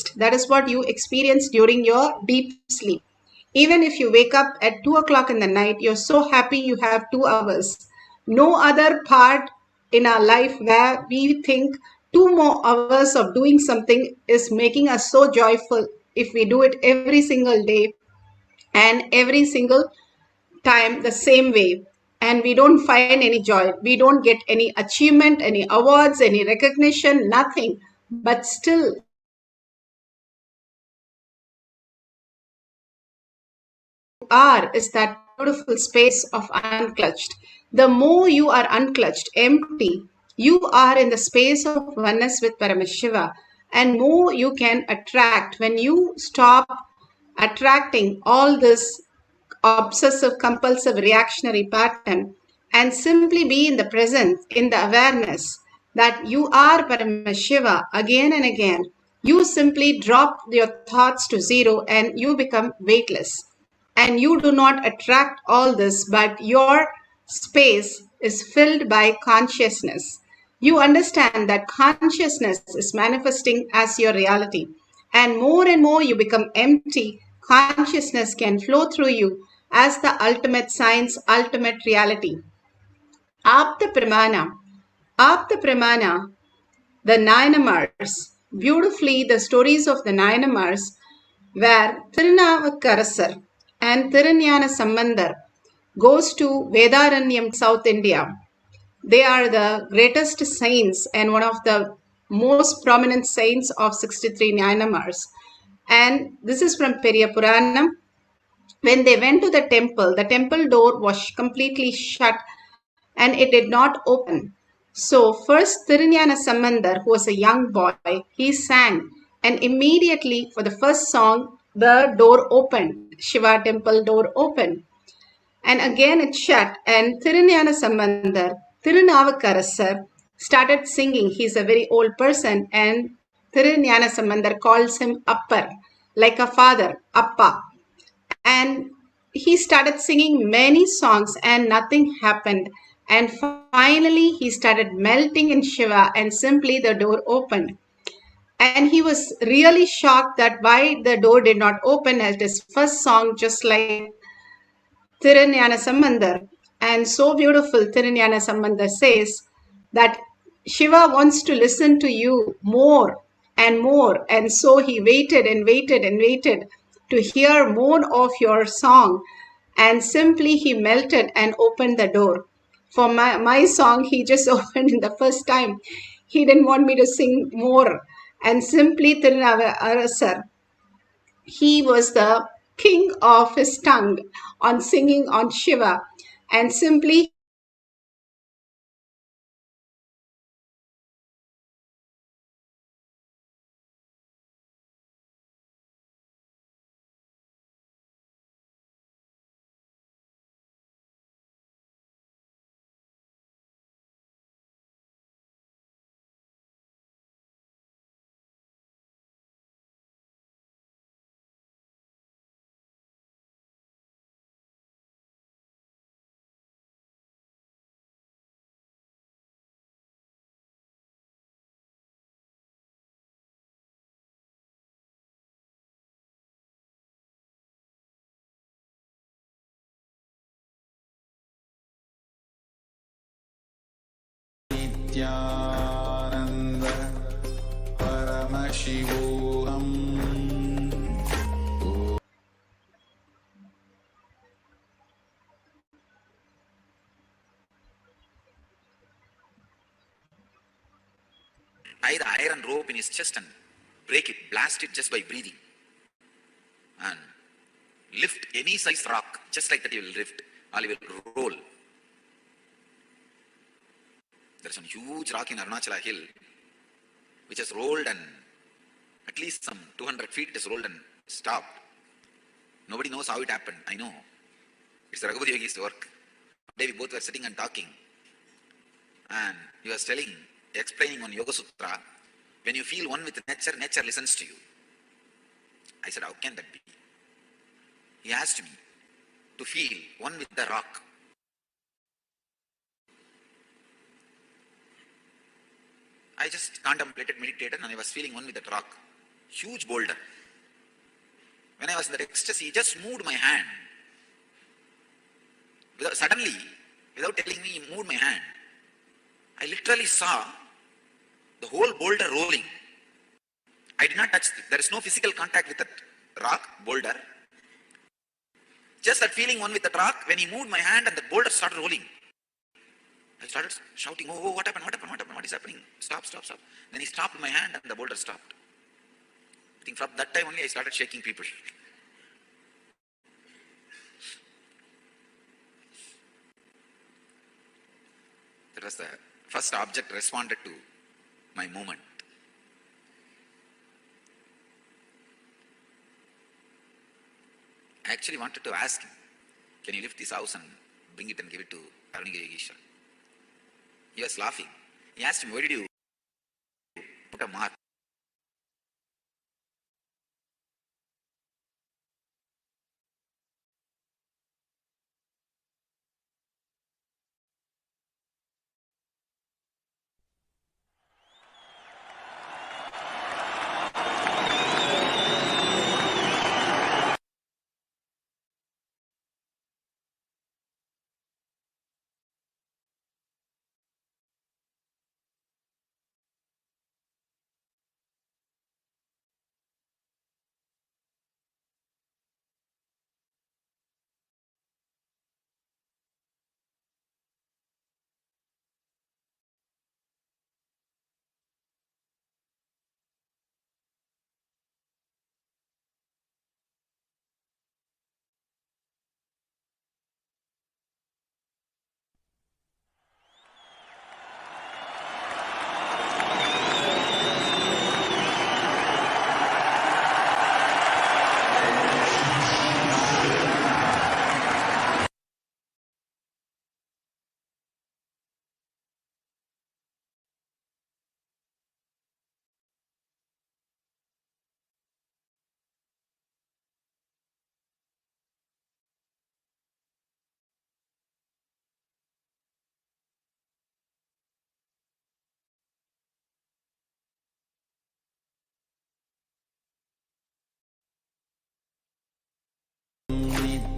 rest. That is what you experience during your deep sleep. Even if you wake up at 2 o'clock in the night, you're so happy you have 2 hours. No other part in our life where we think 2 more hours of doing something is making us so joyful if we do it every single day and every single time the same way, and we don't find any joy, we don't get any achievement, any awards, any recognition, nothing, but still are is that beautiful space of unclutched. The more you are unclutched, empty, you are in the space of oneness with Paramashiva, and more you can attract when you stop attracting all this obsessive compulsive reactionary pattern and simply be in the presence, in the awareness that you are Paramashiva again and again. You simply drop your thoughts to zero and you become weightless. And you do not attract all this, but your space is filled by consciousness. You understand that consciousness is manifesting as your reality. And more you become empty, consciousness can flow through you as the ultimate science, ultimate reality. Apta Pramana. Apta Pramana, the Nayanamars, beautifully the stories of the Nayanamars where Thirunavukarasar and Thiruஞான Sambandar goes to Vedaranyam, South India. They are the greatest saints and one of the most prominent saints of 63 Nayanamars. And this is from Periya Puranam. When they went to the temple door was completely shut and it did not open. So first Thiruஞான Sambandar, who was a young boy, he sang, and immediately for the first song, the door opened, Shiva temple door opened. And again it shut, and Thiruஞான Sambandar, Thirunavukarasar, started singing. He's a very old person, and Thiruஞான Sambandar calls him Appar, like a father, Appa. And he started singing many songs and nothing happened. And finally, he started melting in Shiva and simply the door opened. And he was really shocked that why the door did not open at his first song, just like Thiruஞான Sambandar. And so beautiful, Thiruஞான Sambandar says that Shiva wants to listen to you more and more. And so he waited and waited and waited to hear more of your song. And simply he melted and opened the door. For my song, he just opened in the first time. He didn't want me to sing more. And simply Thirunavarasar, he was the king of his tongue on singing on Shiva. And simply Nithyananda Paramashivoham. Tie the iron rope in his chest and break it, blast it just by breathing. And lift any size rock, just like that he will lift, or he will roll. There is a huge rock in Arunachala hill, which has rolled and at least some 200 feet it has rolled and stopped. Nobody knows how it happened. I know. It's Raghupati Yogi's work. One day we both were sitting and talking. And he was explaining on Yoga Sutra, when you feel one with nature, nature listens to you. I said, how can that be? He asked me to feel one with the rock. I just contemplated, meditated, and I was feeling one with that rock. huge boulder. When I was in that ecstasy, he just moved my hand. Suddenly, without telling me, he moved my hand. I literally saw the whole boulder rolling. I did not touch it. There is no physical contact with that rock, boulder. Just that feeling one with that rock, when he moved my hand and the boulder started rolling. I started shouting, oh, what happened, what is happening? Stop. Then he stopped my hand and the boulder stopped. I think from that time only I started shaking people. That was the first object responded to my movement. I actually wanted to ask him, can you lift this house and bring it and give it to Arunagiri Isha? He was laughing. He asked me, where did you put a mark?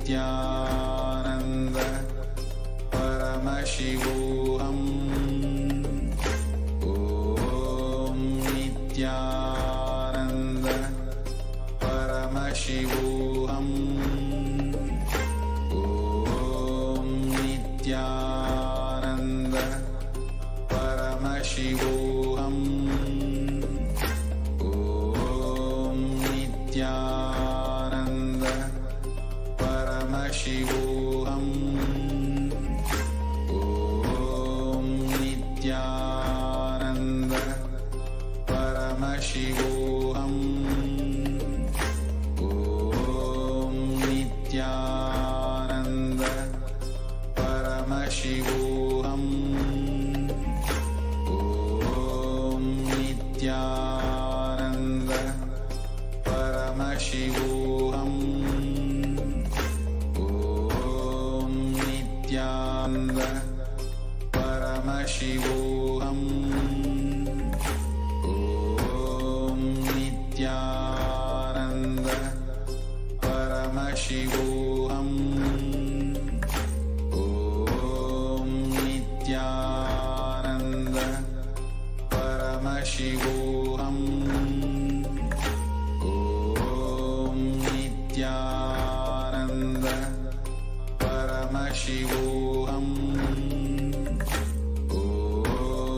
Nithyananda Paramashivoham. Om Nithyananda Paramashivoham. Om Nithyananda Paramashivoham. Om Nithyananda Paramashivoham. Om Nithyananda Paramashivoham. Om Nithyananda Paramashivoham. Om Nithyananda Paramashivoham. Om Nithyananda Paramashivoham. Om Nithyananda Paramashivoham. Om Nithyananda Paramashivoham. Om Nithyananda Paramashivoham. Om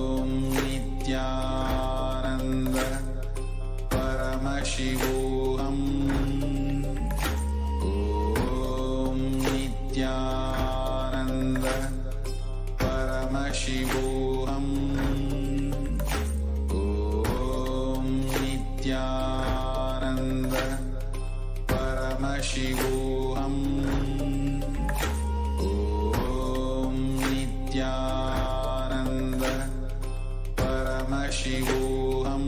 Nithyananda Paramashivoham. Om Nithyananda Paramashivoham. Om Nithyananda Paramashivoham. Om Nithyananda Paramashivoham.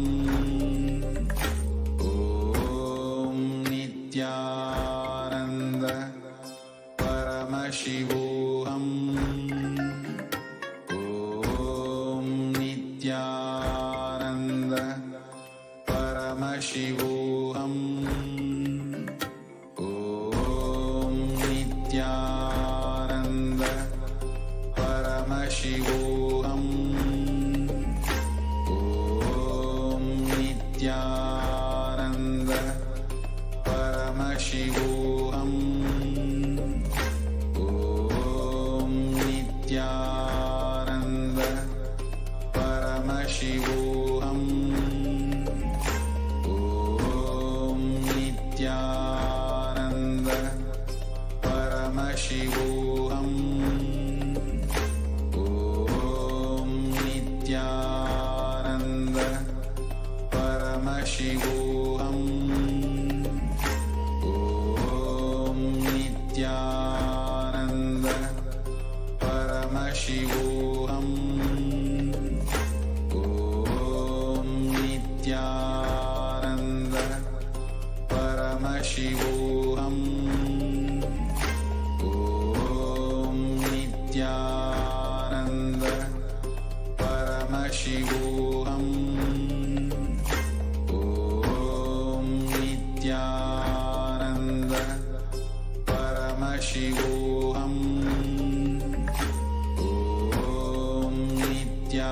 Om Nithyananda Paramashivoham. Om Nithyananda Paramashivoham. Paramashivoham. Om Nithyananda Paramashivoham. Om Nithyananda Paramashivoham. Om Nithyananda Paramashivoham. Om Nithyananda Paramashivoham. Om Nithyananda Paramashivoham. Om Nithyananda Paramashivoham. Om Nithyananda Paramashivoham. Om Nithyananda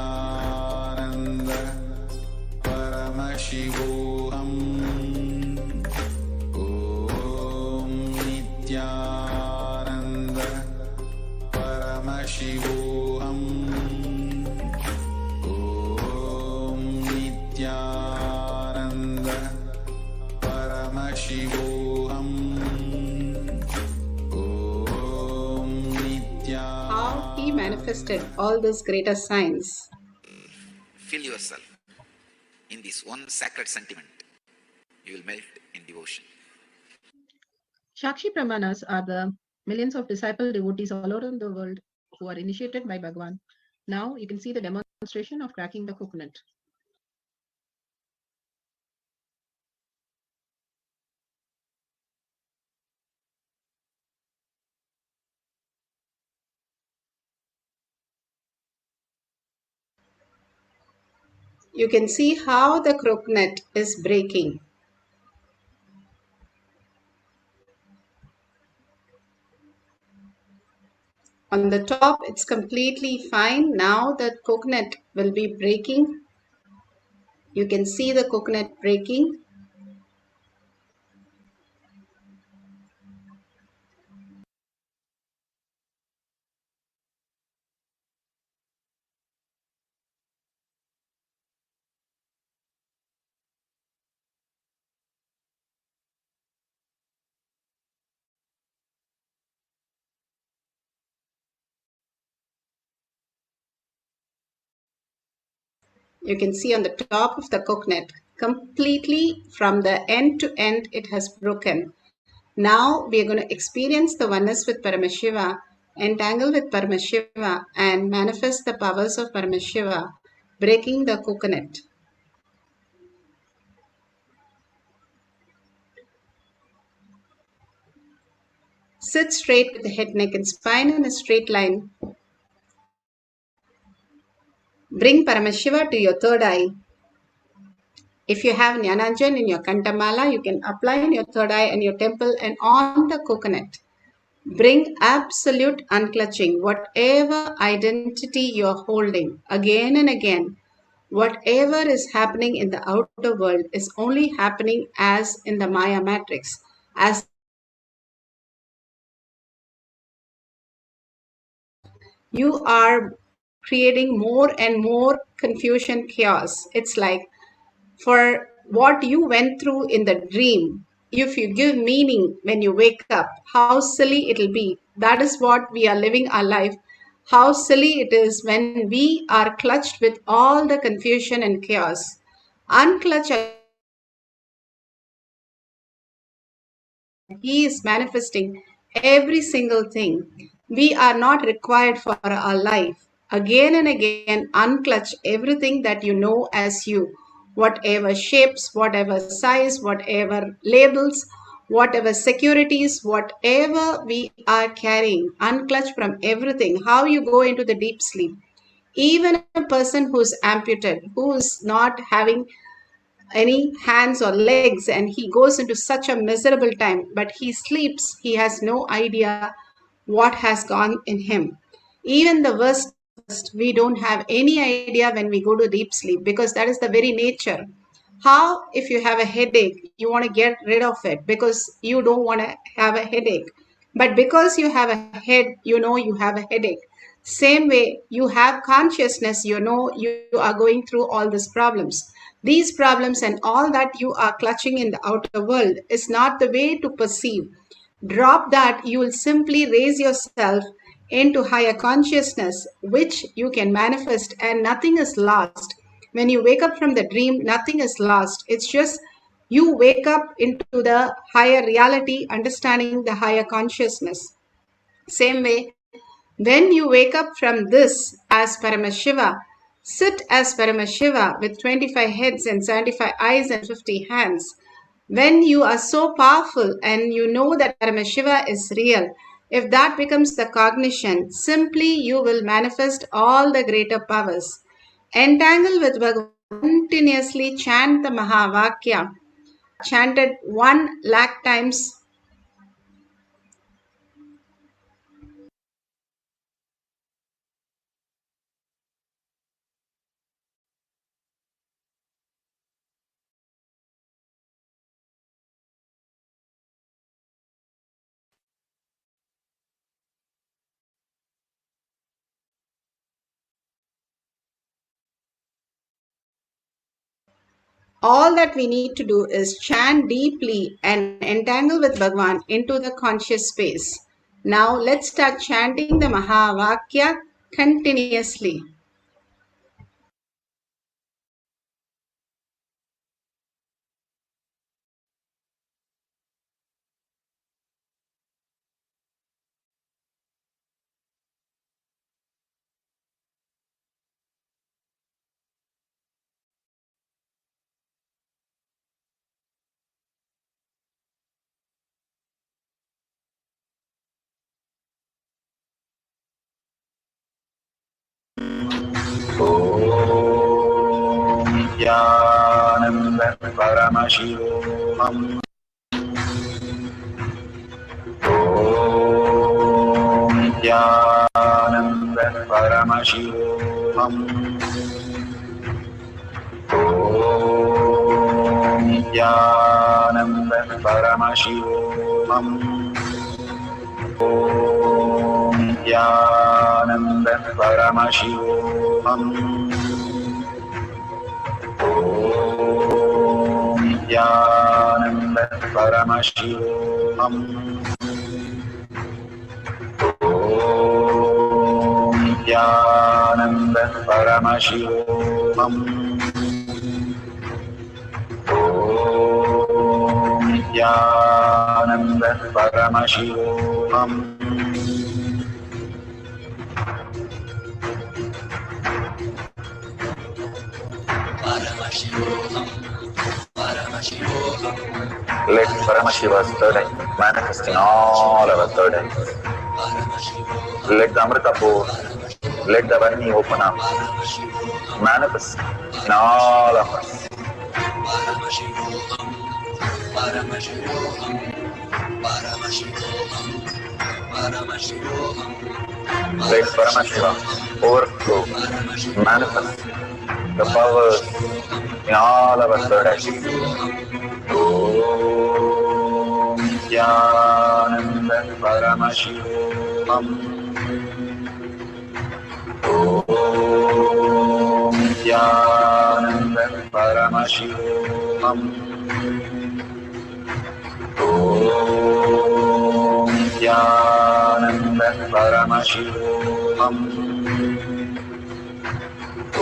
Paramashivoham. Om Nithyananda Paramashivoham. Om Nithyananda Paramashivoham. Om Nithyananda. How he manifested all these greater signs. Fill yourself in this one sacred sentiment. You will melt in devotion. Shakshi Pramanas are the millions of disciple devotees all around the world who are initiated by Bhagwan. Now you can see the demonstration of cracking the coconut. You can see how the coconut is breaking. On the top, it's completely fine. Now the coconut will be breaking. You can see the coconut breaking. You can see on the top of the coconut, completely from the end to end, it has broken. Now we are going to experience the oneness with Paramashiva, entangle with Paramashiva, and manifest the powers of Paramashiva, breaking the coconut. Sit straight with the head, neck, and spine in a straight line. Bring Paramashiva to your third eye. If you have Jnananjan in your Kantamala, you can apply in your third eye and your temple and on the coconut. Bring absolute unclutching, whatever identity you're holding, again and again. Whatever is happening in the outer world is only happening as in the Maya matrix, as you are creating more and more confusion, chaos. It's like for what you went through in the dream, if you give meaning when you wake up, how silly it'll be. That is what we are living our life. How silly it is when we are clutched with all the confusion and chaos. Unclutch. He is manifesting every single thing. We are not required for our life. Again and again, unclutch everything that you know as you. Whatever shapes, whatever size, whatever labels, whatever securities, whatever we are carrying, unclutch from everything. How you go into the deep sleep. Even a person who's amputated, who's not having any hands or legs, and he goes into such a miserable time, but he sleeps, he has no idea what has gone in him. Even the worst, we don't have any idea when we go to deep sleep, because that is the very nature. How, if you have a headache, you want to get rid of it because you don't want to have a headache. But because you have a head, you know you have a headache. Same way, you have consciousness, you know you are going through all these problems. These problems and all that you are clutching in the outer world is not the way to perceive. Drop that, you will simply raise yourself into higher consciousness, which you can manifest, and nothing is lost. When you wake up from the dream, nothing is lost. It's just you wake up into the higher reality, understanding the higher consciousness. Same way, when you wake up from this as Paramashiva, sit as Paramashiva with 25 heads and 75 eyes and 50 hands. When you are so powerful and you know that Paramashiva is real, if that becomes the cognition, simply you will manifest all the greater powers. Entangle with Bhagavan, continuously chant the Mahavakya, chanted 1 lakh times. All that we need to do is chant deeply and entangle with Bhagwan into the conscious space. Now let's start chanting the Mahavakya continuously. Nithyananda Paramashivoham. Nithyananda Paramashivoham. Nithyananda Paramashivoham. Nithyananda Paramashivoham. Nithyananda Paramashivoham. Nithyananda Paramashivoham. Nithyananda Paramashivoham. Let Paramashiva's third eye manifest in all our third eyes. Let the Amrita pour, let the Varni open up, manifest in all of us. Let Paramashiva overflow, manifest the powers in all our third eyes. Om Nithyananda Paramashivoham. Om Nithyananda Paramashivoham. Om Nithyananda Paramashivoham. Om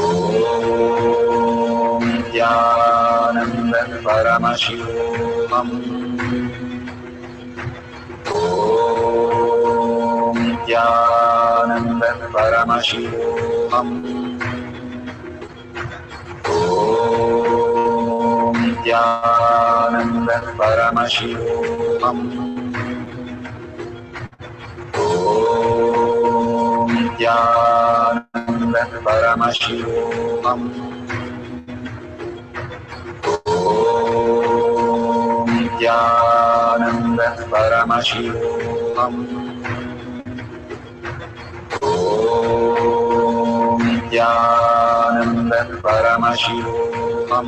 Nithyananda Paramashivoham. Om Nithyananda Paramashivoham. Om Nithyananda Paramashivoham. Om Nithyananda Paramashivoham. Om Nithyananda Paramashivoham. Om Nithyananda Paramashivoham.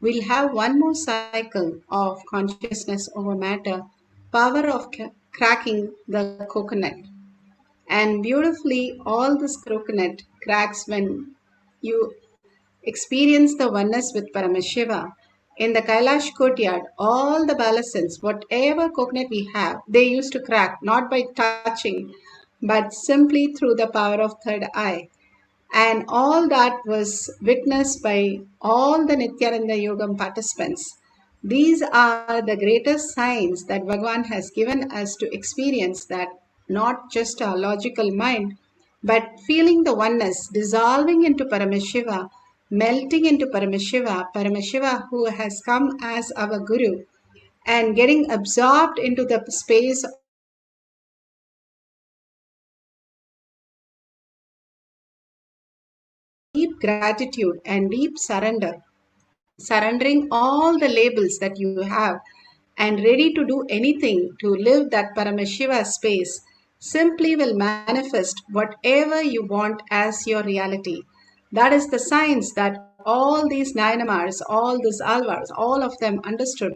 we'll have one more cycle of consciousness over matter, power of cracking the coconut. And beautifully, all this coconut cracks when you experience the oneness with Paramashiva. In the Kailash courtyard, all the balasins, whatever coconut we have, they used to crack, not by touching, but simply through the power of third eye. And all that was witnessed by all the Nithyananda Yogam participants. These are the greatest signs that Bhagavan has given us to experience that not just our logical mind, but feeling the oneness, dissolving into Paramashiva, melting into Paramashiva, Paramashiva who has come as our Guru, and getting absorbed into the space of deep gratitude and deep surrender, surrendering all the labels that you have and ready to do anything to live that Paramashiva space, simply will manifest whatever you want as your reality. That is the science that all these Nayanamars, all these Alvars, all of them understood.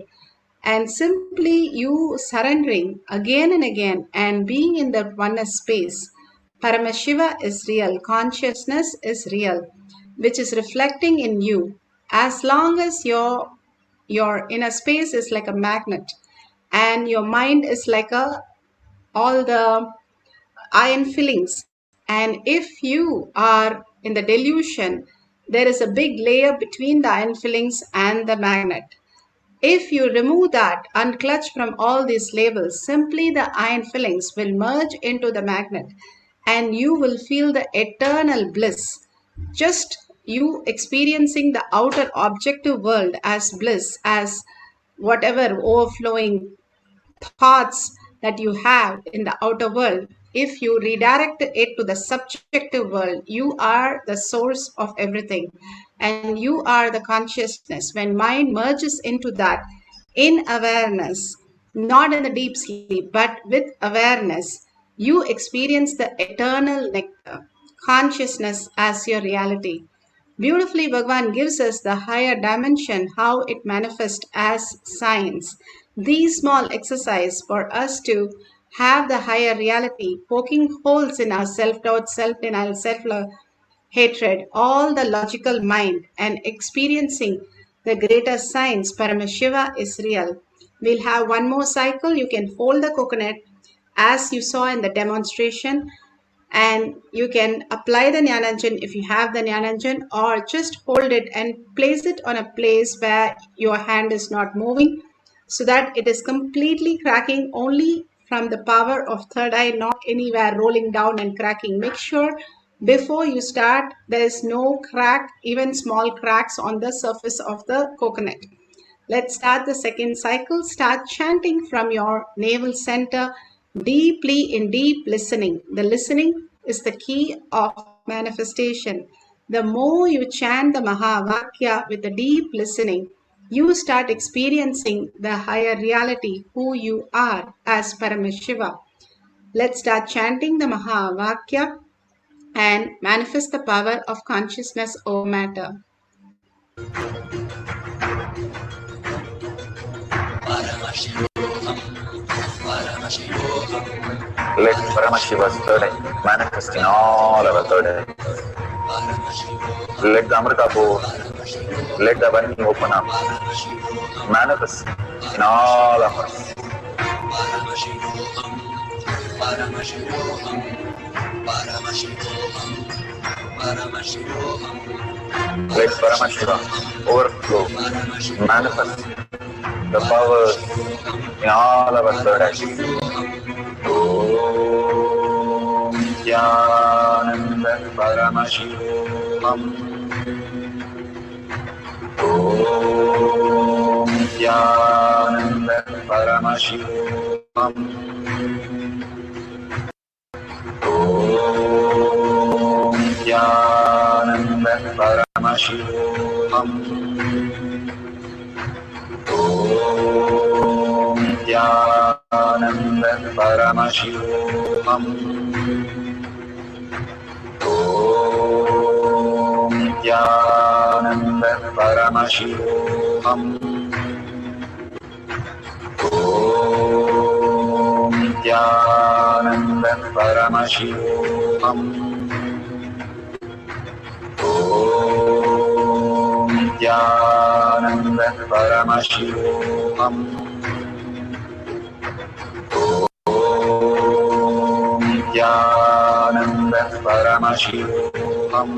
And simply you surrendering again and again and being in the oneness space, Paramashiva is real, consciousness is real, which is reflecting in you. As long as your inner space is like a magnet and your mind is like a all the iron fillings, and if you are in the delusion, there is a big layer between the iron fillings and the magnet. If you remove that, unclutch from all these labels, simply the iron fillings will merge into the magnet and you will feel the eternal bliss. Just you experiencing the outer objective world as bliss, as whatever overflowing thoughts that you have in the outer world. If you redirect it to the subjective world, you are the source of everything and you are the consciousness. When mind merges into that in awareness, not in the deep sleep, but with awareness, you experience the eternal nectar, consciousness as your reality. Beautifully, Bhagavan gives us the higher dimension, how it manifests as science. These small exercise for us to have the higher reality, poking holes in our self-doubt, self-denial, self-love, hatred, all the logical mind, and experiencing the greater science, Paramashiva is real. We'll have one more cycle. You can hold the coconut as you saw in the demonstration, and you can apply the Jnananjan if you have the Jnananjan, or just hold it and place it on a place where your hand is not moving, so that it is completely cracking only from the power of third eye, not anywhere rolling down and cracking. Make sure before you start there is no crack, even small cracks on the surface of the coconut. Let's start the second cycle. Start chanting from your navel center deeply in deep listening. The listening is the key of manifestation. The more you chant the Mahavakya with the deep listening, you start experiencing the higher reality, who you are as Paramashiva. Let's start chanting the Mahavakya and manifest the power of consciousness over matter. Let Paramashiva's third eye manifest in all our third eye. Let the Amrita pour, let the Vani open up, manifest in all of us. Let Paramashiva overflow, manifest the powers in all our third eye. Om Nithyananda Paramashivoham. Om Nithyananda Paramashivoham. Om Nithyananda Paramashivoham. Om Nithyananda Paramashivoham. Om Nithyananda Paramashivoham. Om Nithyananda Paramashivoham. Om Nithyananda Paramashivoham. Om Nithyananda Paramashivoham.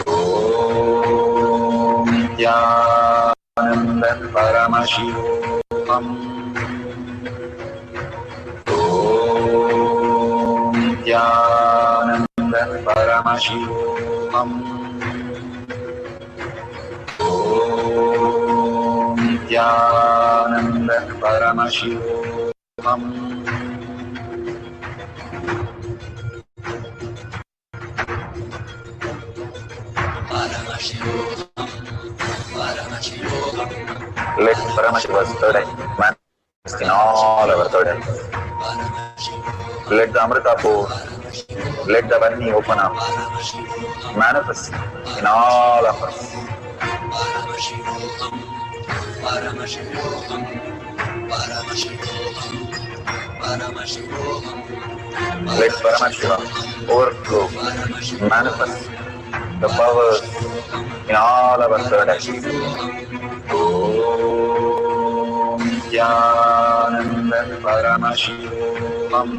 Om Nithyananda Paramashivoham. Om Nithyananda Paramashivoham. Om Nithyananda Paramashivoham. Let Paramashiva's third eye manifest in all our third eyes. Let the Amrita pour, let the Varni open up, manifest in all of us. Paramashivoham, Paramashivoham, Paramashivoham, Paramashivoham. Let Paramashiva overflow, manifest the powers in all our third eyes. Om Nithyananda Paramashivoham.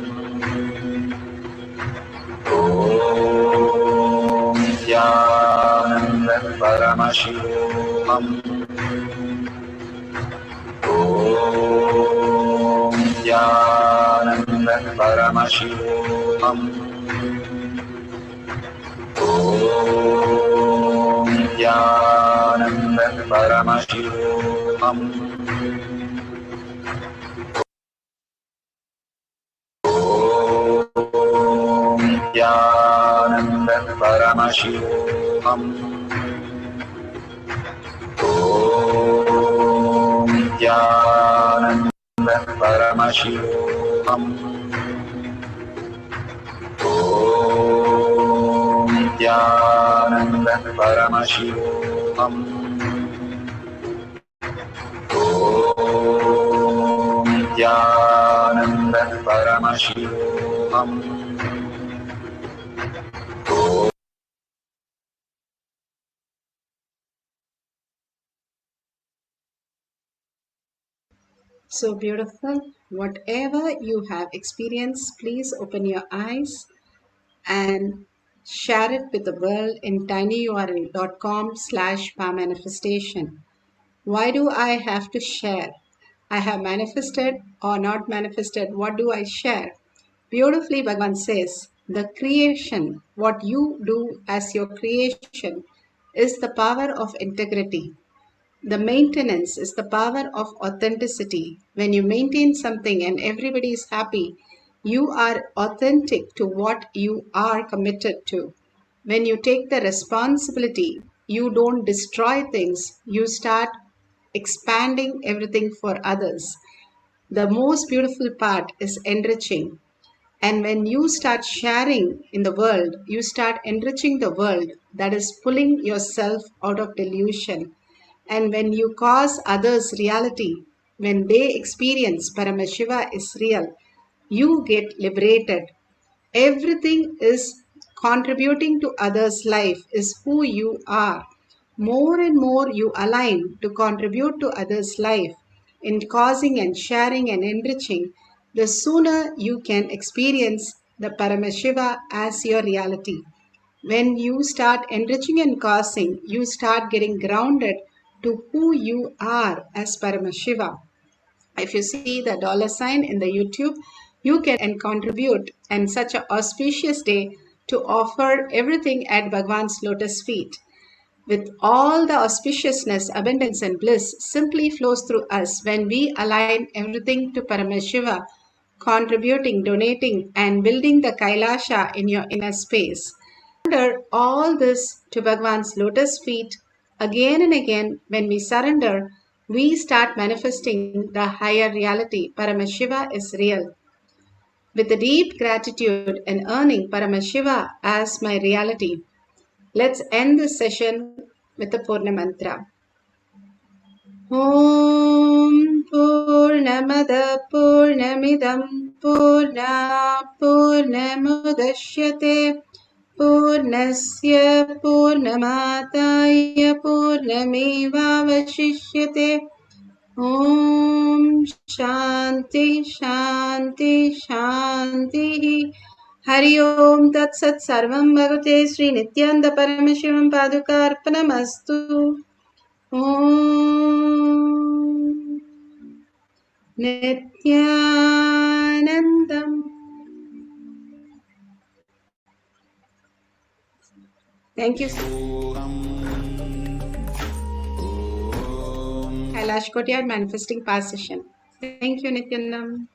Om Nithyananda Paramashivoham. Om Nithyananda Paramashivoham. Om Nithyananda Paramashivoham. Om Nithyananda Paramashivoham. Om Nithyananda Paramashivoham. Om Nithyananda Paramashivoham. Om Nithyananda Paramashivoham. So beautiful. Whatever you have experienced, please open your eyes and share it with the world in tinyurl.com/powermanifestation. Why do I have to share? I have manifested or not manifested. What do I share? Beautifully, Bhagavan says, the creation, what you do as your creation, is the power of integrity. The maintenance is the power of authenticity. When you maintain something and everybody is happy, you are authentic to what you are committed to. When you take the responsibility, you don't destroy things, you start expanding everything for others. The most beautiful part is enriching. And when you start sharing in the world, you start enriching the world, that is pulling yourself out of delusion. And when you cause others reality, when they experience Paramashiva is real, you get liberated. Everything is contributing to others' life is who you are. More and more you align to contribute to others' life in causing and sharing and enriching, the sooner you can experience the Paramashiva as your reality. When you start enriching and causing, you start getting grounded to who you are as Paramashiva. If you see the dollar sign in the YouTube, you can and contribute and such an auspicious day to offer everything at Bhagwan's lotus feet. With all the auspiciousness, abundance and bliss simply flows through us when we align everything to Paramashiva, contributing, donating and building the Kailasa in your inner space. Surrender all this to Bhagwan's lotus feet again and again. When we surrender, we start manifesting the higher reality. Paramashiva is real. With a deep gratitude and earning Paramashiva as my reality, let's end this session with the Purna mantra. Om Purnamada Purnamidam Purna Purnamudashyate Purnasya Purnamataya Purnamevavashishyate. Om Shanti Shanti Shanti. Hari Om Tat Sat Sarvam Bhagavate Sri Nithyananda Paramashivam Padukarpanamastu. Om Nithyanandam. Thank you. Kailash Kotyar Manifesting Past Session. Thank you, Nityanam.